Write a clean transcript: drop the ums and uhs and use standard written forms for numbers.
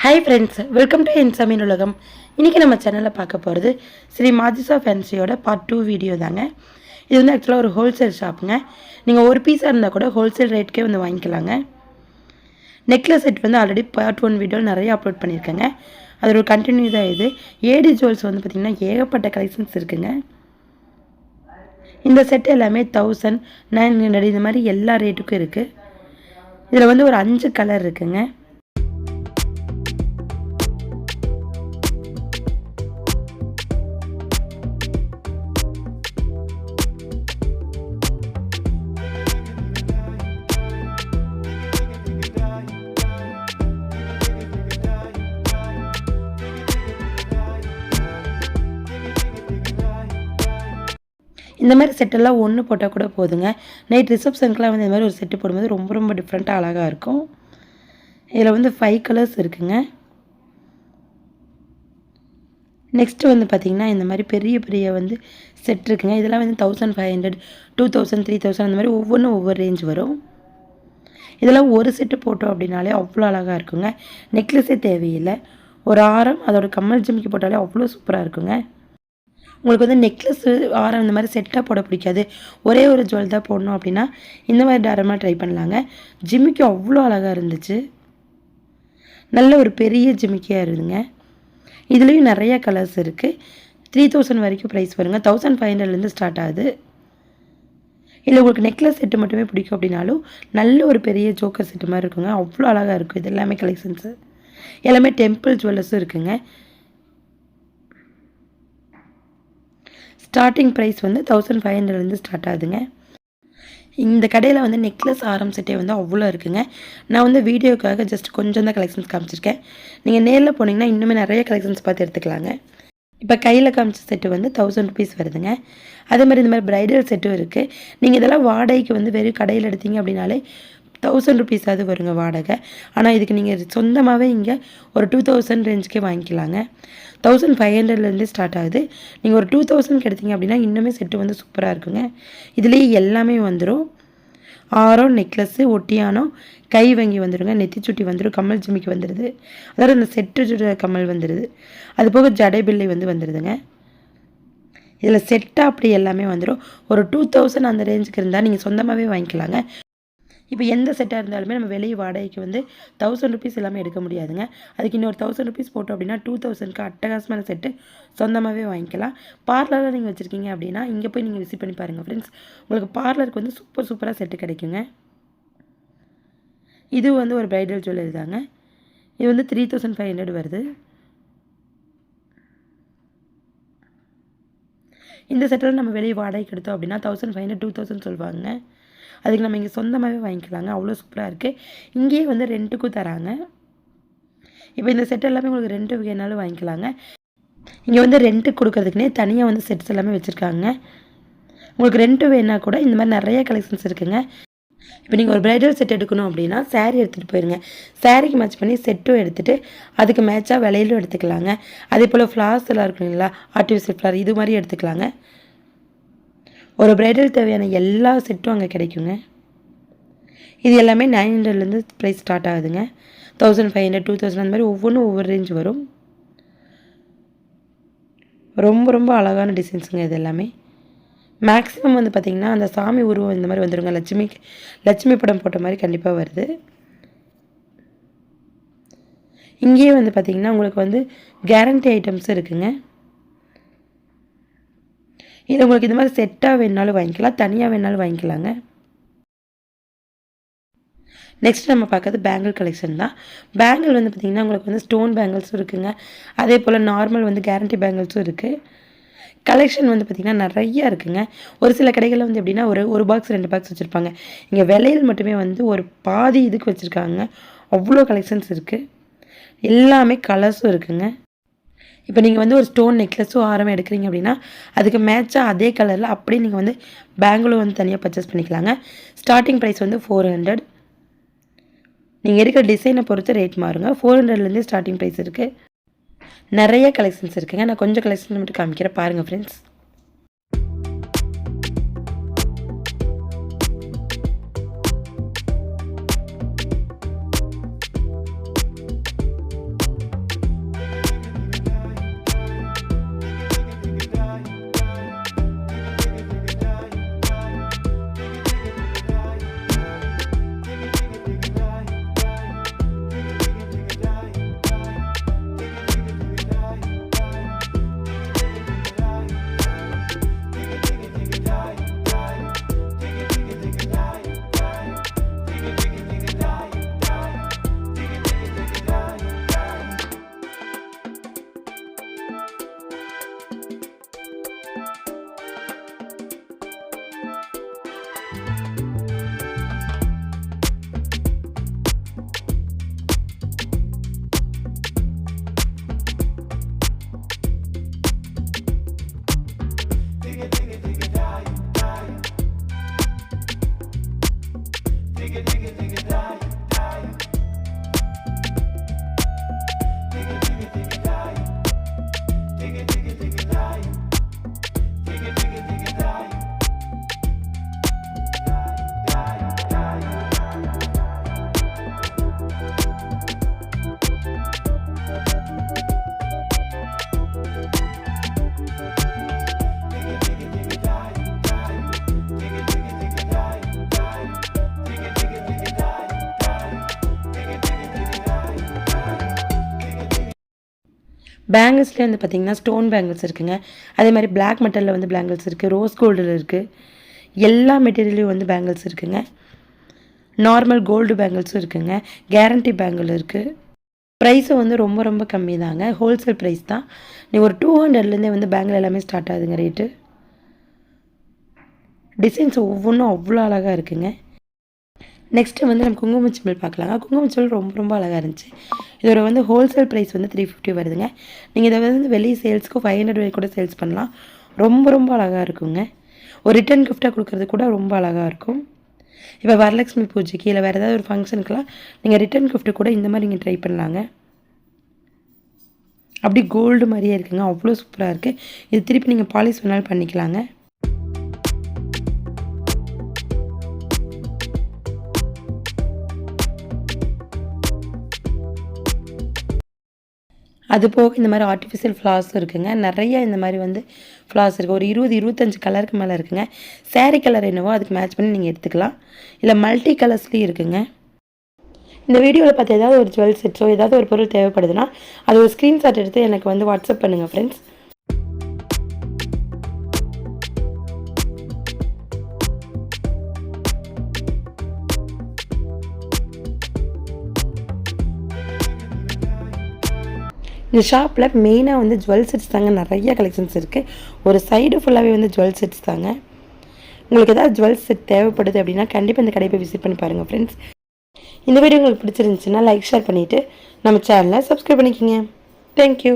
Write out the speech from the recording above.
Hi friends, welcome to என் சமையல் உலகம். இன்றைக்கி நம்ம சேனலில் பார்க்க போகிறது ஸ்ரீ மாஜிசா ஃபேன்சியோட பார்ட் 2 வீடியோ தாங்க. இது வந்து ஆக்சுவலாக ஒரு ஹோல்சேல் ஷாப்புங்க. நீங்கள் ஒரு பீஸாக இருந்தால் கூட ஹோல்சேல் ரேட்டுக்கே வந்து வாங்கிக்கலாங்க. நெக்லஸ் செட் வந்து ஆல்ரெடி பார்ட் 1 வீடியோ நிறைய அப்லோட் பண்ணியிருக்கேங்க. அது ஒரு கண்டினியூ தான் இது. ஏடி ஜுவல்ஸ் வந்து பார்த்திங்கன்னா ஏகப்பட்ட கலெக்ஷன்ஸ் இருக்குங்க. இந்த செட் எல்லாமே 1000, 900 இந்த மாதிரி எல்லா ரேட்டுக்கும் இருக்குது. இதில் வந்து ஒரு 5 கலர் இருக்குங்க. இந்த மாதிரி செட்டெல்லாம் ஒன்று போட்டால் கூட போதுங்க. நைட் ரிசப்ஷனுக்குலாம் வந்து இந்த மாதிரி ஒரு செட்டு போடும்போது ரொம்ப ரொம்ப டிஃப்ரெண்ட்டாக அழகாக இருக்கும். இதில் வந்து 5 கலர்ஸ் இருக்குங்க. நெக்ஸ்ட்டு வந்து பார்த்திங்கன்னா இந்த மாதிரி பெரிய பெரிய வந்து செட் இருக்குங்க. இதெல்லாம் வந்து 1500, 2000, 3000 அந்த மாதிரி ஒவ்வொன்றும் ஒவ்வொரு ரேஞ்ச் வரும். இதெல்லாம் ஒரு செட்டு போட்டோம் அப்படின்னாலே அவ்வளோ அழகாக இருக்குங்க. நெக்லஸே தேவையில்லை, ஒரு ஆரம் அதோட கம்மல் ஜிமிக்கி போட்டாலே அவ்வளோ சூப்பராக இருக்குங்க. உங்களுக்கு வந்து நெக்லஸ்ஸு ஆரம் இந்த மாதிரி செட்டாக போட பிடிக்காது, ஒரே ஒரு ஜுவல் தான் போடணும் அப்படின்னா இந்த மாதிரி டாரமாக ட்ரை பண்ணலாங்க. ஜிமிக்கி அவ்வளோ அழகாக இருந்துச்சு. நல்ல ஒரு பெரிய ஜிமிக்கியாக இருந்துங்க. இதுலேயும் நிறைய கலர்ஸ் இருக்குது. 3000 வரைக்கும் ப்ரைஸ் வருங்க. 1500லேருந்து ஸ்டார்ட் ஆகுது. இல்லை உங்களுக்கு நெக்லஸ் செட்டு மட்டுமே பிடிக்கும் அப்படின்னாலும் நல்ல ஒரு பெரிய ஜோக்கர் செட்டு மாதிரி இருக்குங்க. அவ்வளோ அழகாக இருக்கும். இது எல்லாமே கலெக்ஷன்ஸு எல்லாமே டெம்பிள் ஜுவல்லர்ஸும் இருக்குங்க. ஸ்டார்டிங் ப்ரைஸ் வந்து 1500லேருந்து ஸ்டார்ட் ஆகுதுங்க. இந்த கடையில் வந்து நெக்லஸ் ஆரம் செட்டே வந்து அவ்வளோ இருக்குங்க. நான் வந்து வீடியோக்காக ஜஸ்ட் கொஞ்சம் தான் கலெக்ஷன்ஸ் காமிச்சிருக்கேன். நீங்கள் நேரில் போனீங்கன்னா இன்னுமே நிறைய கலெக்ஷன்ஸ் பார்த்து எடுத்துக்கலாங்க. இப்போ கையில் காமிச்ச செட்டு வந்து 1000 ருபீஸ் வருதுங்க. அதே மாதிரி இந்த மாதிரி ப்ரைடல் செட்டும் இருக்குது. நீங்கள் இதெல்லாம் வாடகைக்கு வந்து வெறும் கடையில் எடுத்தீங்க அப்படின்னாலே 1000 ருபீஸாவது வருங்க வாடகை. ஆனால் இதுக்கு நீங்கள் சொந்தமாகவே இங்கே ஒரு 2000 ரேஞ்சுக்கே வாங்கிக்கலாங்க. 1500லேருந்து ஸ்டார்ட் ஆகுது. நீங்கள் ஒரு 2000க்கு எடுத்தீங்க அப்படின்னா இன்னுமே செட்டு வந்து சூப்பராக இருக்குங்க. இதுலேயே எல்லாமே வந்துடும். ஆரம், நெக்லஸ்ஸு, ஒட்டியானம், கை வங்கி வந்துடுங்க, நெத்திச்சுட்டி வந்துடும், கம்மல் ஜிமிக்கி வந்துடுது, அதாவது இந்த செட்டு கம்மல் வந்துடுது. அது போக ஜடை பிள்ளை வந்துடுதுங்க. இதில் செட்டாக அப்படி எல்லாமே வந்துடும். ஒரு 2000 அந்த ரேஞ்சுக்கு இருந்தால் நீங்கள் சொந்தமாகவே வாங்கிக்கலாங்க. இப்போ எந்த செட்டாக இருந்தாலுமே நம்ம வெளியே வாடகைக்கு வந்து 1000 ருபீஸ் எல்லாமே எடுக்க முடியாதுங்க. அதுக்கு இன்னொரு 1000 ருபீஸ் போட்டோம் அப்படின்னா 2000க்கு அட்டகாசமான செட்டு சொந்தமாகவே வாங்கிக்கலாம். பார்லரில் நீங்கள் வச்சுருக்கீங்க அப்படின்னா இங்கே போய் நீங்கள் விசிட் பண்ணி பாருங்கள் ஃப்ரெண்ட்ஸ். உங்களுக்கு பார்லருக்கு வந்து சூப்பராக செட்டு கிடைக்குங்க. இது வந்து ஒரு ப்ரைடல் ஜுவல்லரி தாங்க. இது வந்து 3500 வருது. இந்த செட்டில் நம்ம வெளியே வாடகைக்கு எடுத்தோம் அப்படின்னா 1500, 2000 சொல்லுவாங்க. அதுக்கு நம்ம இங்கே சொந்தமாகவே வாங்கிக்கலாங்க. அவ்வளோ சூப்பராக இருக்குது. இங்கேயே வந்து ரெண்ட்டுக்கும் தராங்க. இப்போ இந்த செட் எல்லாமே உங்களுக்கு ரெண்ட்டு வேணாலும் வாங்கிக்கலாங்க. இங்கே வந்து ரெண்ட்டுக்கு கொடுக்கறதுக்குனே தனியாக வந்து செட்ஸ் எல்லாமே வச்சுருக்காங்க. உங்களுக்கு ரெண்ட்டு வேணால் கூட இந்த மாதிரி நிறைய கலெக்ஷன்ஸ் இருக்குங்க. இப்போ நீங்கள் ஒரு ப்ரைடல் செட் எடுக்கணும் அப்படின்னா சாரீ எடுத்துகிட்டு போயிருங்க. சாரீக்கு மேட்ச் பண்ணி செட்டும் எடுத்துகிட்டு அதுக்கு மேட்சாக விலையிலும் எடுத்துக்கலாங்க. அதே போல் ஃப்ளார்ஸ் எல்லாம் இருக்கும் இல்லைங்களா, ஆர்டிஃபிஷியல் ஃப்ளார் இது மாதிரி எடுத்துக்கலாங்க. ஒரு ப்ரைடல் தேவையான எல்லா செட்டும் அங்கே கிடைக்குங்க. இது எல்லாமே 900லேருந்து ப்ரைஸ் ஸ்டார்ட் ஆகுதுங்க. 1500, 2000 அந்த மாதிரி ஒவ்வொன்றும் ஒவ்வொரு ரேஞ்ச் வரும். ரொம்ப அழகான டிசைன்ஸுங்க இது எல்லாமே. மேக்ஸிமம் வந்து பார்த்திங்கன்னா அந்த சாமி உருவம் இந்த மாதிரி வந்துடுங்க. லட்சுமி படம் போட்ட மாதிரி கண்டிப்பாக வருது. இங்கேயே வந்து பார்த்திங்கன்னா உங்களுக்கு வந்து கேரண்டி ஐட்டம்ஸும் இருக்குங்க. இது உங்களுக்கு இந்த மாதிரி செட்டாக வேணாலும் வாங்கிக்கலாம், தனியாக வேணாலும் வாங்கிக்கலாங்க. நெக்ஸ்ட் நம்ம பார்க்குறது பேங்கிள் கலெக்ஷன் தான். பேங்கிள் வந்து பார்த்திங்கன்னா உங்களுக்கு வந்து ஸ்டோன் பேங்கிள்ஸும் இருக்குங்க. அதே போல் நார்மல் வந்து கேரண்டி பேங்கிள்ஸும் இருக்குது. கலெக்ஷன் வந்து பார்த்திங்கன்னா நிறையா இருக்குங்க. ஒரு சில கடைகளில் வந்து எப்படின்னா ஒரு பாக்ஸ் 2 பாக்ஸ் வச்சுருப்பாங்க. இங்கே விலையில் மட்டுமே வந்து ஒரு பாதி இதுக்கு வச்சுருக்காங்க. அவ்வளோ கலெக்ஷன்ஸ் இருக்குது. எல்லாமே கலர்ஸும் இருக்குங்க. இப்போ நீங்கள் வந்து ஒரு ஸ்டோன் நெக்லஸும் ஆரம் எடுக்கிறீங்க அப்படின்னா அதுக்கு மேட்சாக அதே கலரில் அப்படியே நீங்கள் வந்து பேங்கிளும் வந்து தனியாக பர்ச்சேஸ் பண்ணிக்கலாங்க. ஸ்டார்டிங் ப்ரைஸ் வந்து 400. நீங்கள் எடுக்கிற டிசைனை பொறுத்து ரேட் மாறுங்க. 400லேருந்தே ஸ்டார்டிங் ப்ரைஸ் இருக்குது. நிறைய கலெக்ஷன்ஸ் இருக்குங்க. நான் கொஞ்சம் கலெக்ஷன் மட்டும் காமிக்கிறேன், பாருங்கள் ஃப்ரெண்ட்ஸ். பேங்கிள்ஸ்லேயே வந்து பார்த்திங்கன்னா ஸ்டோன் பேங்கிள்ஸ் இருக்குங்க. அதே மாதிரி பிளாக் மெட்டலில் வந்து பேங்கிள்ஸ் இருக்குது, ரோஸ் கோல்டில் இருக்குது, எல்லா மெட்டீரியல்லையும் வந்து பேங்கிள்ஸ் இருக்குங்க. நார்மல் கோல்டு பேங்கிள்ஸும் இருக்குங்க, கேரண்டி பேங்கிள் இருக்குது. ப்ரைஸும் வந்து ரொம்ப ரொம்ப கம்மி தாங்க, ஹோல்சேல் ப்ரைஸ் தான். நீங்கள் ஒரு 200லேருந்தே வந்து பேங்கிள் எல்லாமே ஸ்டார்ட் ஆகுதுங்க ரேட்டு. டிசைன்ஸ் ஒவ்வொன்றும் அவ்வளோ அழகாக இருக்குங்க. நெக்ஸ்ட்டு வந்து நம்ம குங்குமச்சிமிழ் பார்க்கலாங்க. குங்குமச்சிமிழ் ரொம்ப ரொம்ப அழகாக இருந்துச்சு. இதோட வந்து ஹோல்சேல் ப்ரைஸ் வந்து 350 வருதுங்க. நீங்கள் இதை வந்து வெளியே சேல்ஸ்க்கு 500 வரை கூட சேல்ஸ் பண்ணலாம். ரொம்ப ரொம்ப அழகாக இருக்குங்க. ஒரு ரிட்டன் கிஃப்டாக கொடுக்குறது கூட ரொம்ப அழகாக இருக்கும். இப்போ வரலட்சுமி பூஜைக்கு இல்லை வேறு ஏதாவது ஒரு ஃபங்க்ஷனுக்குலாம் நீங்கள் ரிட்டன் கிஃப்ட்டு கூட இந்த மாதிரி நீங்கள் ட்ரை பண்ணலாங்க. அப்படி கோல்டு மாதிரியே இருக்குங்க, அவ்வளோ சூப்பராக இருக்குது. இது திருப்பி நீங்கள் பாலிஷ் வேணாலும் பண்ணிக்கலாங்க. அது போக இந்த மாதிரி ஆர்டிஃபிஷியல் ஃப்ளார்ஸும் இருக்குங்க. நிறைய இந்த மாதிரி வந்து ஃப்ளார்ஸ் இருக்குது. ஒரு 20-25 கலருக்கு மேலே இருக்குங்க. சாரீ கலர் என்னவோ அதுக்கு மேட்ச் பண்ணி நீங்கள் எடுத்துக்கலாம். இல்லை மல்டி கலர்ஸ்லேயும் இருக்குங்க. இந்த வீடியோவில் பார்த்து ஏதாவது ஒரு ஜுவல் செட்ஸோ ஏதாவது ஒரு பொருள் தேவைப்படுதுன்னா அது ஒரு ஸ்க்ரீன்ஷாட் எடுத்து எனக்கு வந்து வாட்ஸ்அப் பண்ணுங்கள் ஃப்ரெண்ட்ஸ். இந்த ஷாப்பில் மெயினாக வந்து ஜுவல் செட்ஸ் தாங்க, நிறைய கலெக்ஷன்ஸ் இருக்குது. ஒரு சைடு ஃபுல்லாகவே வந்து ஜுவல் செட்ஸ் தாங்க. உங்களுக்கு ஏதாவது ஜுவல் செட் தேவைப்படுது அப்படின்னா கண்டிப்பாக இந்த கடையை போய் விசிட் பண்ணி பாருங்கள் ஃப்ரெண்ட்ஸ். இந்த வீடியோ உங்களுக்கு பிடிச்சிருந்துச்சுன்னா லைக் ஷேர் பண்ணிவிட்டு நம்ம சேனலை சப்ஸ்கிரைப் பண்ணிக்கோங்க. தேங்க்யூ.